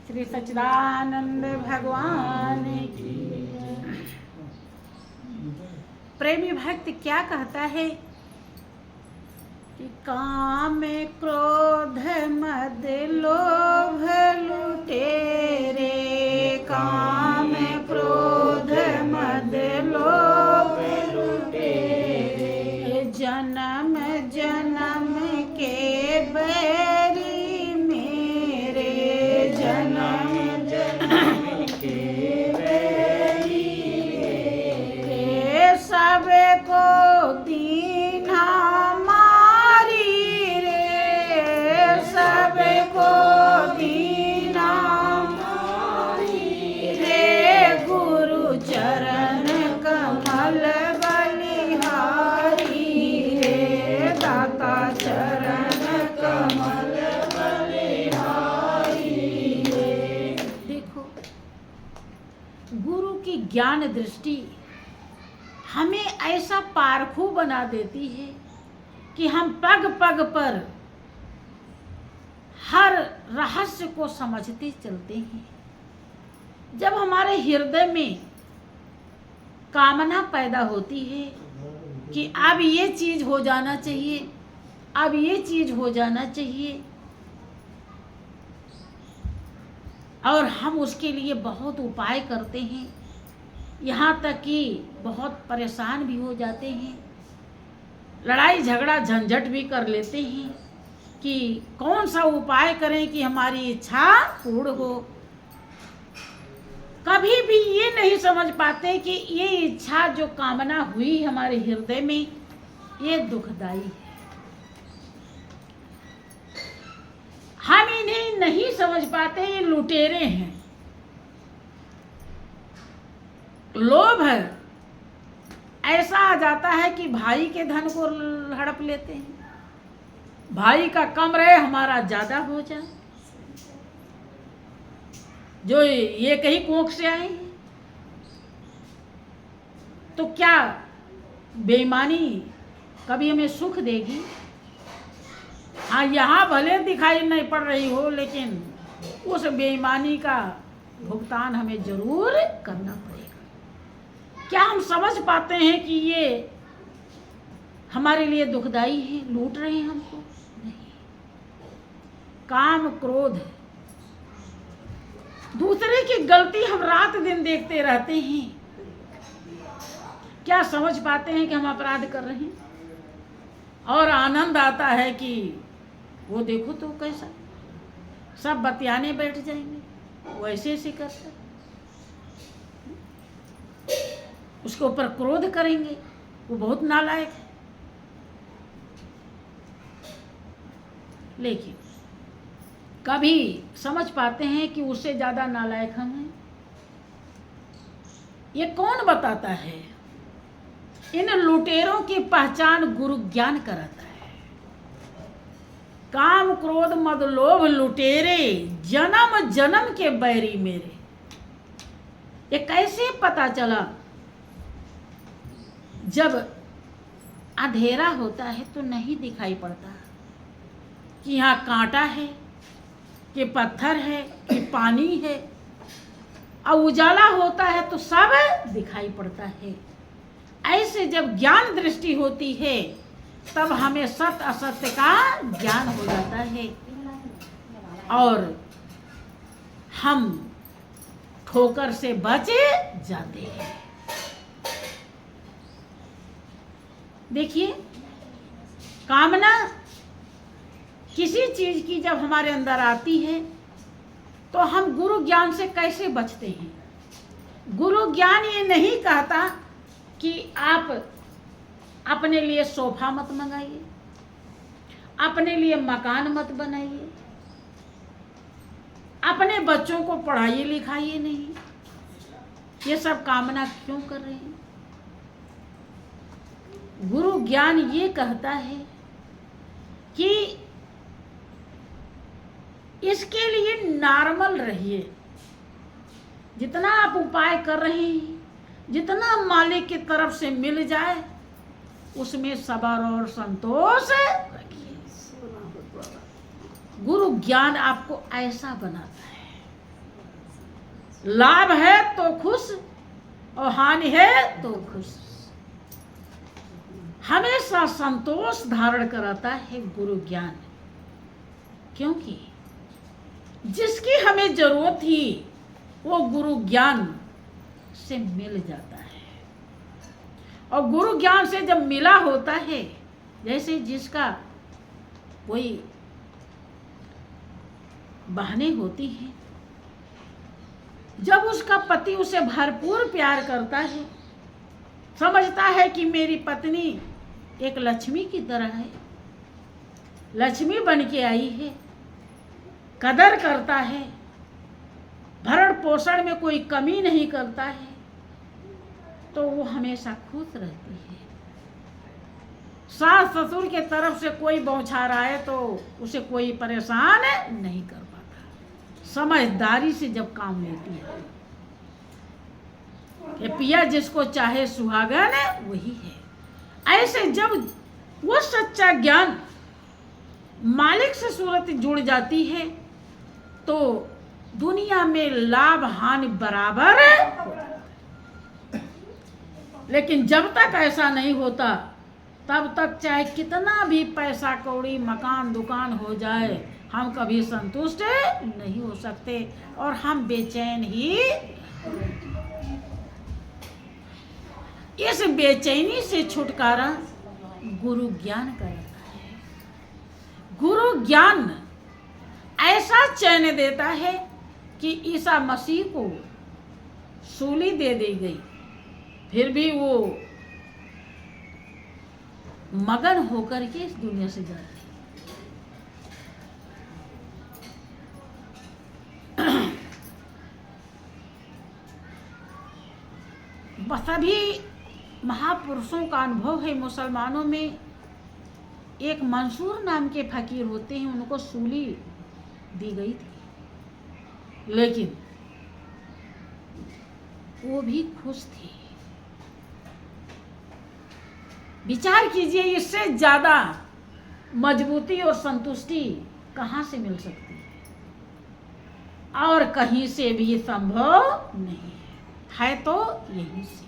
श्री सच्चिदानंद भगवान की। प्रेमी भक्त क्या कहता है कि काम क्रोध मद लोभ लुटेरे, काम क्रोध मद लोभ लुटेरे, जन्म जन्म के बैरी मेरे, जन्म जन्म के बैरी मेरे, सबको दीना मारी रे, सबको दीना मारी रे, गुरु चरण कमल बलिहारी रे, दाता चरण कमल बलिहारी रे। देखो, गुरु की ज्ञान दृष्टि हमें ऐसा पारखू बना देती है कि हम पग पग पर हर रहस्य को समझते चलते हैं। जब हमारे हृदय में कामना पैदा होती है कि अब ये चीज हो जाना चाहिए, अब ये चीज हो जाना चाहिए, और हम उसके लिए बहुत उपाय करते हैं, यहाँ तक कि बहुत परेशान भी हो जाते हैं, लड़ाई झगड़ा झंझट भी कर लेते हैं कि कौन सा उपाय करें कि हमारी इच्छा पूर्ण हो। कभी भी ये नहीं समझ पाते कि ये इच्छा जो कामना हुई हमारे हृदय में, ये दुखदाई है। हम इन्हें नहीं समझ पाते, ये लुटेरे हैं। लोभ है ऐसा आ जाता है कि भाई के धन को हड़प लेते हैं, भाई का कम रहे हमारा ज्यादा हो जाए। जो ये कहीं कोख से आए हैं, तो क्या बेईमानी कभी हमें सुख देगी? हाँ, यहाँ भले दिखाई नहीं पड़ रही हो, लेकिन उस बेईमानी का भुगतान हमें जरूर करना पड़ेगा। क्या हम समझ पाते हैं कि ये हमारे लिए दुखदाई है, लूट रहे हैं हमको? नहीं। काम क्रोध, दूसरे की गलती हम रात दिन देखते रहते हैं, क्या समझ पाते हैं कि हम अपराध कर रहे हैं? और आनंद आता है कि वो देखो तो कैसा, सब बतियाने बैठ जाएंगे, वो ऐसे ऐसे करता, उसके ऊपर क्रोध करेंगे, वो बहुत नालायक है। लेकिन कभी समझ पाते हैं कि उससे ज्यादा नालायक हम हैं? ये कौन बताता है? इन लुटेरों की पहचान गुरु ज्ञान कराता है। काम क्रोध मद लोभ लुटेरे, जन्म जन्म के बैरी मेरे। ये कैसे पता चला? जब अंधेरा होता है तो नहीं दिखाई पड़ता कि यहाँ कांटा है, कि पत्थर है, कि पानी है, और उजाला होता है तो सब दिखाई पड़ता है। ऐसे जब ज्ञान दृष्टि होती है तब हमें सत्य असत्य का ज्ञान हो जाता है और हम ठोकर से बच जाते हैं। देखिए, कामना किसी चीज की जब हमारे अंदर आती है तो हम गुरु ज्ञान से कैसे बचते हैं? गुरु ज्ञान ये नहीं कहता कि आप अपने लिए सोफा मत मंगाइए, अपने लिए मकान मत बनाइए, अपने बच्चों को पढ़ाइए लिखाइए नहीं। ये सब कामना क्यों कर रहे हैं? गुरु ज्ञान ये कहता है कि इसके लिए नॉर्मल रहिए। जितना आप उपाय कर रहे हैं, जितना मालिक की तरफ से मिल जाए, उसमें सब्र और संतोष रखिए। गुरु ज्ञान आपको ऐसा बनाता है। लाभ है तो खुश और हानि है तो खुश। हमेशा संतोष धारण कराता है गुरु ज्ञान, क्योंकि जिसकी हमें जरूरत थी वो गुरु ज्ञान से मिल जाता है। और गुरु ज्ञान से जब मिला होता है, जैसे जिसका कोई बहनें होती हैं, जब उसका पति उसे भरपूर प्यार करता है, समझता है कि मेरी पत्नी एक लक्ष्मी की तरह है, लक्ष्मी बन के आई है, कदर करता है, भरण पोषण में कोई कमी नहीं करता है, तो वो हमेशा खुश रहती है। सास ससुर के तरफ से कोई बौछार आए तो उसे कोई परेशान नहीं कर पाता, समझदारी से जब काम लेती है। ये पिया जिसको चाहे सुहागन वही है। ऐसे जब वो सच्चा ज्ञान मालिक से सूरत जुड़ जाती है तो दुनिया में लाभ हानि बराबर है। लेकिन जब तक ऐसा नहीं होता तब तक चाहे कितना भी पैसा कौड़ी मकान दुकान हो जाए, हम कभी संतुष्ट नहीं हो सकते और हम बेचैन ही। इस बेचैनी से छुटकारा गुरु ज्ञान कराता है। गुरु ज्ञान ऐसा चैन देता है कि ईसा मसीह को सूली दे दी गई, फिर भी वो मगन होकर के इस दुनिया से जाते। सभी महापुरुषों का अनुभव है। मुसलमानों में एक मंसूर नाम के फकीर होते हैं, उनको सूली दी गई थी, लेकिन वो भी खुश थे। विचार कीजिए, इससे ज्यादा मजबूती और संतुष्टि कहाँ से मिल सकती है, और कहीं से भी संभव नहीं है तो यही से।